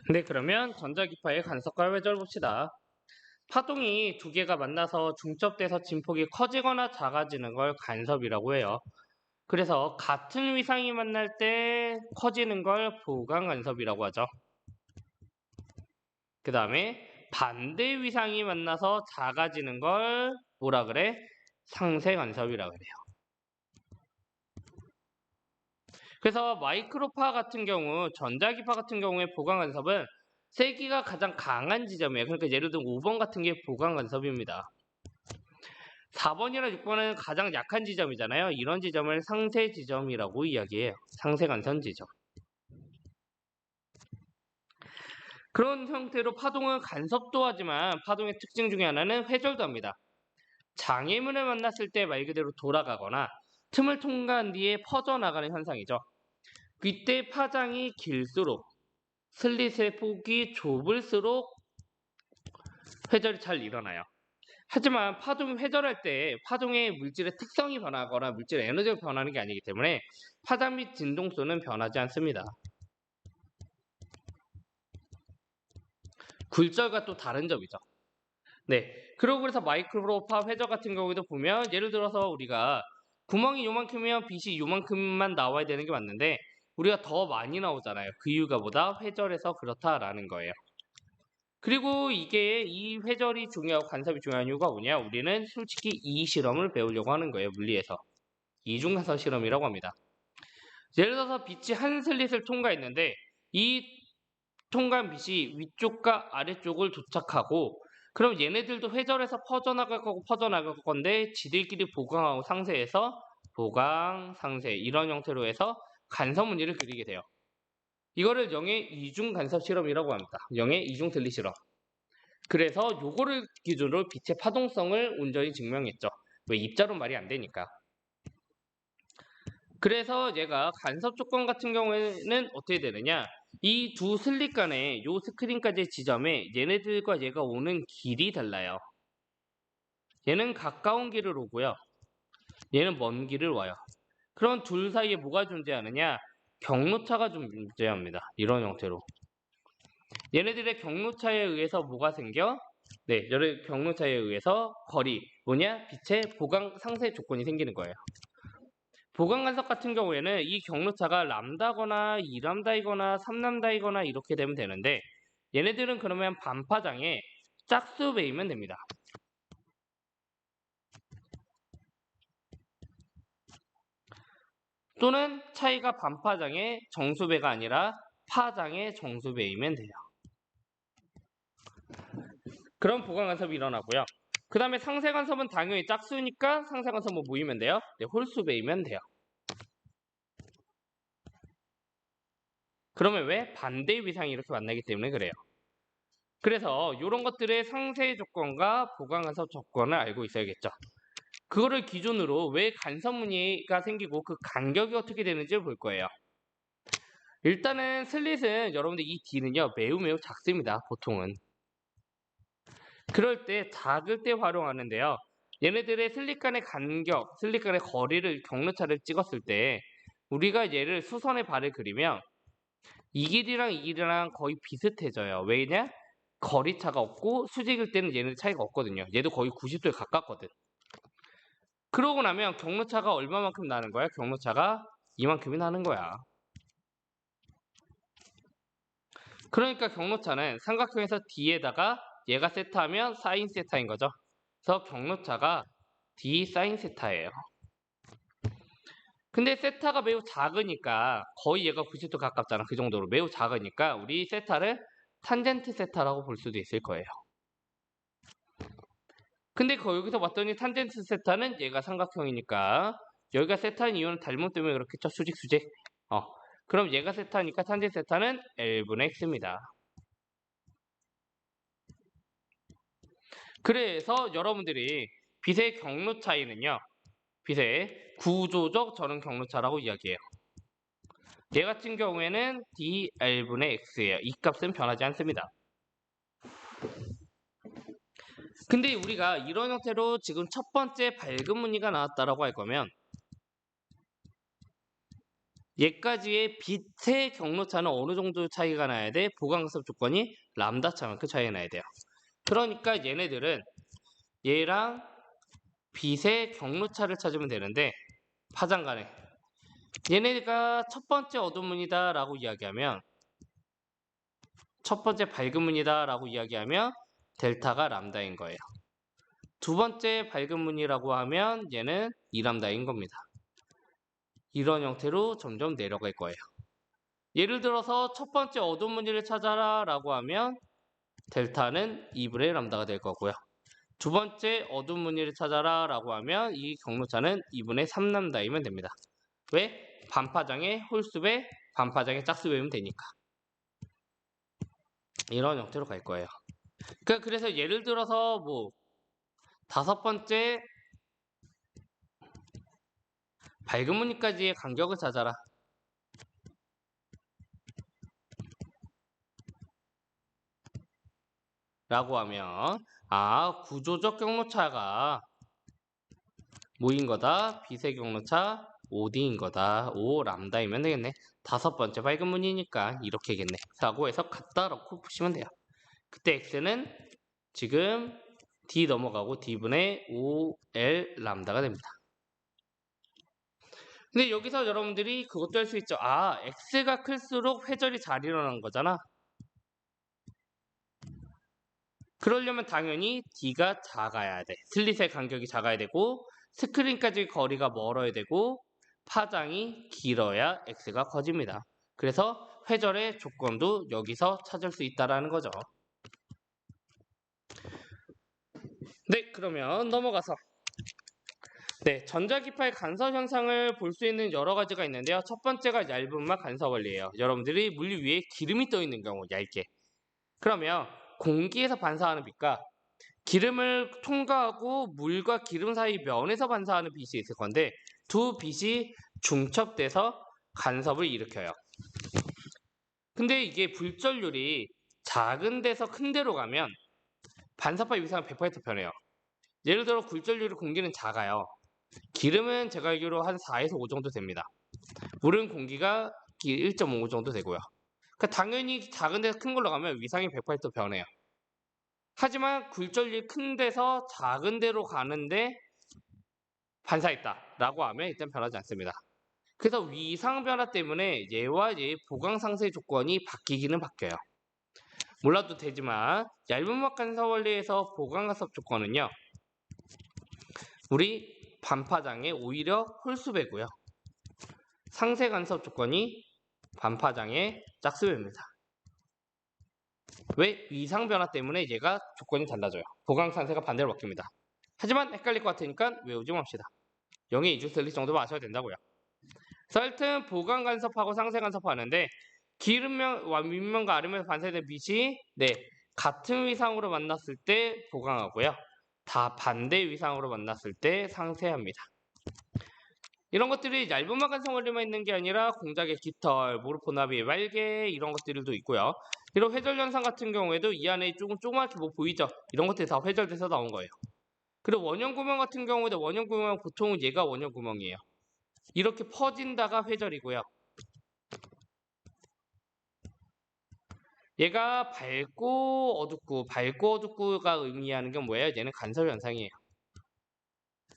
네, 그러면 전자기파의 간섭과 회전을 봅시다. 파동이 두 개가 만나서 중첩돼서 진폭이 커지거나 작아지는 걸 간섭이라고 해요. 그래서 같은 위상이 만날 때 커지는 걸 보강 간섭이라고 하죠. 그 다음에 반대 위상이 만나서 작아지는 걸 뭐라 그래? 상쇄 간섭이라 그래요. 그래서 마이크로파 같은 경우, 전자기파 같은 경우에 보강 간섭은 세기가 가장 강한 지점이에요. 그러니까 예를 들면 5번 같은 게 보강 간섭입니다. 4번이나 6번은 가장 약한 지점이잖아요. 이런 지점을 상쇄 지점이라고 이야기해요. 상쇄 간섭 지점. 그런 형태로 파동은 간섭도 하지만 파동의 특징 중에 하나는 회절도 합니다. 장애물을 만났을 때 말 그대로 돌아가거나 틈을 통과한 뒤에 퍼져나가는 현상이죠. 이때 파장이 길수록 슬릿의 폭이 좁을수록 회절이 잘 일어나요. 하지만 파동이 회절할 때 파동의 물질의 특성이 변하거나 물질의 에너지가 변하는 게 아니기 때문에 파장 및 진동수는 변하지 않습니다. 굴절과 또 다른 점이죠. 네, 그리고 그래서 마이크로파 회절 같은 경우에도 보면 예를 들어서 우리가 구멍이 요만큼이면 빛이 요만큼만 나와야 되는 게 맞는데 우리가 더 많이 나오잖아요. 그 이유가 보다 회절해서 그렇다라는 거예요. 그리고 이 회절이 중요하고 간섭이 중요한 이유가 뭐냐? 우리는 솔직히 이 실험을 배우려고 하는 거예요. 물리에서. 이중간섭 실험이라고 합니다. 예를 들어서 빛이 한 슬릿을 통과했는데 이 통과한 빛이 위쪽과 아래쪽을 도착하고 그럼 얘네들도 회절해서 퍼져나갈 거고 퍼져나갈 건데 지들끼리 보강하고 상쇄해서 보강, 상쇄 이런 형태로 해서 간섭 무늬를 그리게 돼요. 이거를 영의 이중 간섭 실험이라고 합니다. 영의 이중 슬릿 실험. 그래서 요거를 기준으로 빛의 파동성을 온전히 증명했죠. 왜 입자로 말이 안 되니까. 그래서 얘가 간섭 조건 같은 경우에는 어떻게 되느냐? 이 두 슬릿 간의 요 스크린까지의 지점에 얘네들과 얘가 오는 길이 달라요. 얘는 가까운 길을 오고요. 얘는 먼 길을 와요. 그럼 둘 사이에 뭐가 존재하느냐? 경로차가 좀 존재합니다. 이런 형태로. 얘네들의 경로차에 의해서 뭐가 생겨? 네, 여러 경로차에 의해서 거리, 뭐냐? 빛의 보강 상쇄 조건이 생기는 거예요. 보강 간섭 같은 경우에는 이 경로차가 람다거나 2람다이거나 3람다이거나 이렇게 되면 되는데 얘네들은 그러면 반파장에 짝수 배이면 됩니다. 또는 차이가 반파장의 정수배가 아니라 파장의 정수배이면 돼요. 그런 보강 간섭이 일어나고요. 그 다음에 상쇄 간섭은 당연히 짝수니까 상쇄 간섭 뭐 모이면 돼요? 네, 홀수배이면 돼요. 그러면 왜? 반대 위상이 이렇게 만나기 때문에 그래요. 그래서 이런 것들의 상쇄 조건과 보강 간섭 조건을 알고 있어야겠죠. 그거를 기준으로 왜 간섭 무늬가 생기고 그 간격이 어떻게 되는지를 볼 거예요. 일단은 슬릿은 여러분들 이 D는요 매우 작습니다. 보통은. 그럴 때 작을 때 활용하는데요. 얘네들의 슬릿 간의 간격, 슬릿 간의 거리를 경로차를 찍었을 때 우리가 얘를 수선의 발을 그리면 이 길이랑 이 길이랑 거의 비슷해져요. 왜냐? 거리차가 없고 수직일 때는 얘는 차이가 없거든요. 얘도 거의 90도에 가깝거든. 그러고 나면 경로차가 얼마만큼 나는 거야? 경로차가 이만큼이 나는 거야. 그러니까 경로차는 삼각형에서 D에다가 얘가 세타하면 사인 세타인 거죠. 그래서 경로차가 D 사인 세타예요. 근데 세타가 매우 작으니까 거의 얘가 90도 가깝잖아. 그 정도로 매우 작으니까 우리 세타를 탄젠트 세타라고 볼 수도 있을 거예요. 근데 여기서 봤더니 탄젠트 세타는 얘가 삼각형이니까 여기가 세타인 이유는 닮음 때문에 그렇겠죠. 수직. 그럼 얘가 세타니까 탄젠트 세타는 L분의 X입니다. 그래서 여러분들이 빛의 경로 차이는요. 빛의 구조적 전원 경로차라고 이야기해요. 얘 같은 경우에는 dL분의 X예요. 이 값은 변하지 않습니다. 근데 우리가 이런 형태로 지금 첫 번째 밝은 무늬가 나왔다라고 할 거면 얘까지의 빛의 경로차는 어느 정도 차이가 나야 돼? 보강간섭 조건이 람다 차만큼 차이가 나야 돼요. 그러니까 얘네들은 얘랑 빛의 경로차를 찾으면 되는데 파장 간에 얘네가 첫 번째 어두운 문이다 라고 이야기하면 첫 번째 밝은 문이다 라고 이야기하면 델타가 람다인 거예요. 두 번째 밝은 문이라고 하면 얘는 2람다인 겁니다. 이런 형태로 점점 내려갈 거예요. 예를 들어서 첫 번째 어두운 무늬를 찾아라 라고 하면 델타는 2분의 람다가 될 거고요. 두 번째 어두운 무늬를 찾아라 라고 하면 이 경로차는 2분의 3람다이면 됩니다. 왜? 반파장의 홀수배, 반파장의 짝수배면 되니까. 이런 형태로 갈 거예요. 그래서 예를 들어서 뭐 다섯 번째 밝은 무늬까지의 간격을 찾아라 라고 하면 구조적 경로차가 뭐인 거다? 빛의 경로차 5D인 거다. 5람다이면 되겠네. 다섯 번째 밝은 무늬니까 이렇게겠네. 라고 해서 갖다 놓고 푸시면 돼요. 그때 X는 지금 D 넘어가고 D분의 5L 람다가 됩니다. 근데 여기서 여러분들이 그것도 할 수 있죠. X가 클수록 회절이 잘 일어나는 거잖아. 그러려면 당연히 D가 작아야 돼. 슬릿의 간격이 작아야 되고 스크린까지 거리가 멀어야 되고 파장이 길어야 X가 커집니다. 그래서 회절의 조건도 여기서 찾을 수 있다는 거죠. 네, 그러면 넘어가서 전자기파의 간섭 현상을 볼 수 있는 여러 가지가 있는데요. 첫 번째가 얇음막 간섭 원리예요. 여러분들이 물리 위에 기름이 떠 있는 경우 얇게. 그러면 공기에서 반사하는 빛과 기름을 통과하고 물과 기름 사이 면에서 반사하는 빛이 있을 건데 두 빛이 중첩돼서 간섭을 일으켜요. 근데 이게 불전율이 작은 데서 큰 데로 가면 반사파 위상은 100% 변해요. 예를 들어 굴전율이 공기는 작아요. 기름은 제가 알기로 한 4에서 5 정도 됩니다. 물은 공기가 1.5 정도 되고요. 그러니까 당연히 작은 데서 큰 걸로 가면 위상이 100% 변해요. 하지만 굴절률 큰 데서 작은 데로 가는데 반사했다 라고 하면 일단 변하지 않습니다. 그래서 위상 변화 때문에 얘와 얘의 보강 상세 조건이 바뀌기는 바뀌어요. 몰라도 되지만 얇은막 간섭 원리에서 보강 간섭 조건은요. 우리 반파장의 오히려 홀수배고요. 상세 간섭 조건이 반파장의 짝수배입니다. 왜? 위상 변화 때문에 얘가 조건이 달라져요. 보강 상세가 반대로 바뀝니다. 하지만 헷갈릴 것 같으니까 외우지 맙시다. 0의 2주 슬릿 정도만 아셔도 된다고요. 하여튼 보강 간섭하고 상세 간섭하는데 기름면과 윗면과 아래면에서 반사된 빛이 같은 위상으로 만났을 때 보강하고요. 다 반대 위상으로 만났을 때 상세합니다. 이런 것들이 얇은막 간섭 원리만 있는 게 아니라 공작의 깃털, 모르포나비, 말개 이런 것들도 있고요. 이런 회절 현상 같은 경우에도 이 안에 조그맣게 뭐 보이죠? 이런 것들이 다 회절돼서 나온 거예요. 그리고 원형 구멍 같은 경우에도 원형 구멍 보통은 얘가 원형 구멍이에요. 이렇게 퍼진다가 회절이고요. 얘가 밝고 어둡고가 의미하는 게 뭐예요? 얘는 간섭 현상이에요.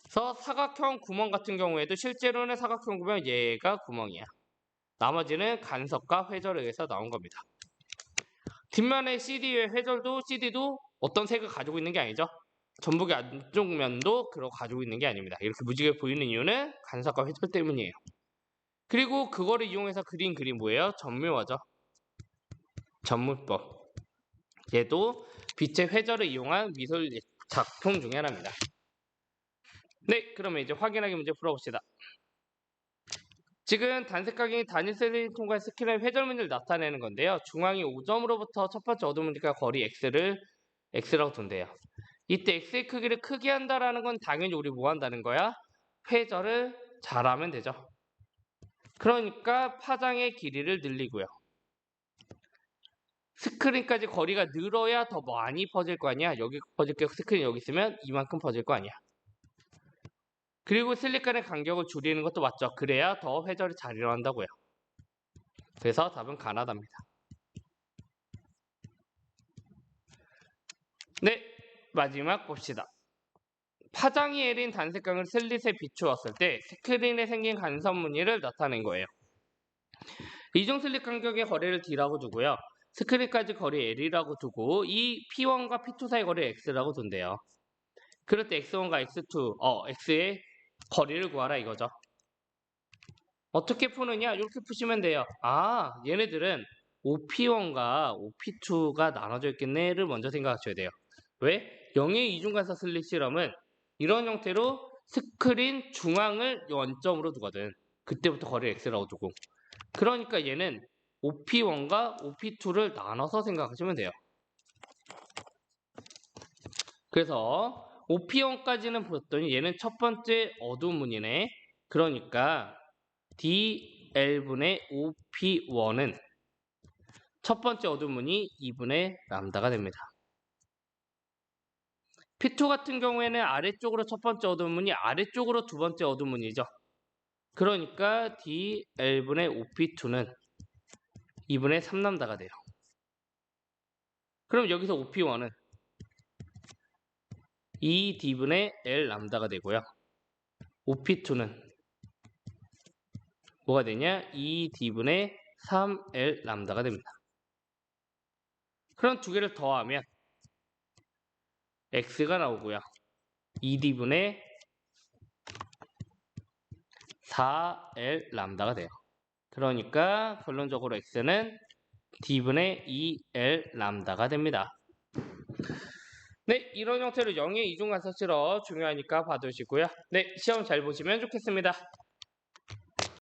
그래서 사각형 구멍 같은 경우에도 실제로는 사각형 구멍 얘가 구멍이야. 나머지는 간섭과 회절에 의해서 나온 겁니다. 뒷면의 CD의 회절도 CD도 어떤 색을 가지고 있는 게 아니죠. 전북의 안쪽 면도 그런 거 가지고 있는 게 아닙니다. 이렇게 무지개 보이는 이유는 간섭과 회절 때문이에요. 그리고 그거를 이용해서 그린 그림 뭐예요? 전묘화죠. 전문법. 얘도 빛의 회절을 이용한 미술 작품 중에 하나입니다. 네, 그러면 이제 확인하기 문제 풀어봅시다. 지금 단색각이 단일 셀을 통과해 스킬의 회절 문제를 나타내는 건데요. 중앙이 5점으로부터 첫 번째 어두운 문제가 거리 x라고 둔대요. 이때 x의 크기를 크게 한다라는 건 당연히 우리 뭐 한다는 거야? 회절을 잘하면 되죠. 그러니까 파장의 길이를 늘리고요. 스크린까지 거리가 늘어야 더 많이 퍼질 거 아니야. 여기 퍼질 게 스크린 여기 있으면 이만큼 퍼질 거 아니야. 그리고 슬릿 간의 간격을 줄이는 것도 맞죠. 그래야 더 회절이 잘 일어난다고요. 그래서 답은 가나다입니다. 네, 마지막 봅시다. 파장이 L인 단색광을 슬릿에 비추었을 때 스크린에 생긴 간섭 무늬를 나타낸 거예요. 이중 슬릿 간격의 거리를 D라고 두고요. 스크린까지 거리 L이라고 두고 이 P1과 P2 사이 거리 X라고 둔대요. 그럴 때 X1과 X2, X의 거리를 구하라 이거죠. 어떻게 푸느냐? 이렇게 푸시면 돼요. 아, 얘네들은 OP1과 OP2가 나눠져 있겠네를 먼저 생각하셔야 돼요. 왜? 0의 이중간섭 슬릿 실험은 이런 형태로 스크린 중앙을 원점으로 두거든. 그때부터 거리 X라고 두고. 그러니까 얘는 OP1과 OP2를 나눠서 생각하시면 돼요. 그래서 OP1까지는 보였더니 얘는 첫 번째 어두운 무늬네. 그러니까 DL분의 OP1은 첫 번째 어두운 무늬 2분의 람다가 됩니다. P2 같은 경우에는 아래쪽으로 첫 번째 어두운 무늬, 아래쪽으로 두 번째 어두운 무늬죠. 그러니까 DL분의 OP2는 2분의 3람다가 돼요. 그럼 여기서 OP1은 2D분의 L람다가 되고요. OP2는 뭐가 되냐? 2D분의 3L람다가 됩니다. 그럼 두 개를 더하면 X가 나오고요. 2D분의 4L람다가 돼요. 그러니까 결론적으로 X는 D분의 2L람다가 됩니다. 네, 이런 형태로 0의 이중간섭 실험 중요하니까 봐두시고요. 네, 시험 잘 보시면 좋겠습니다.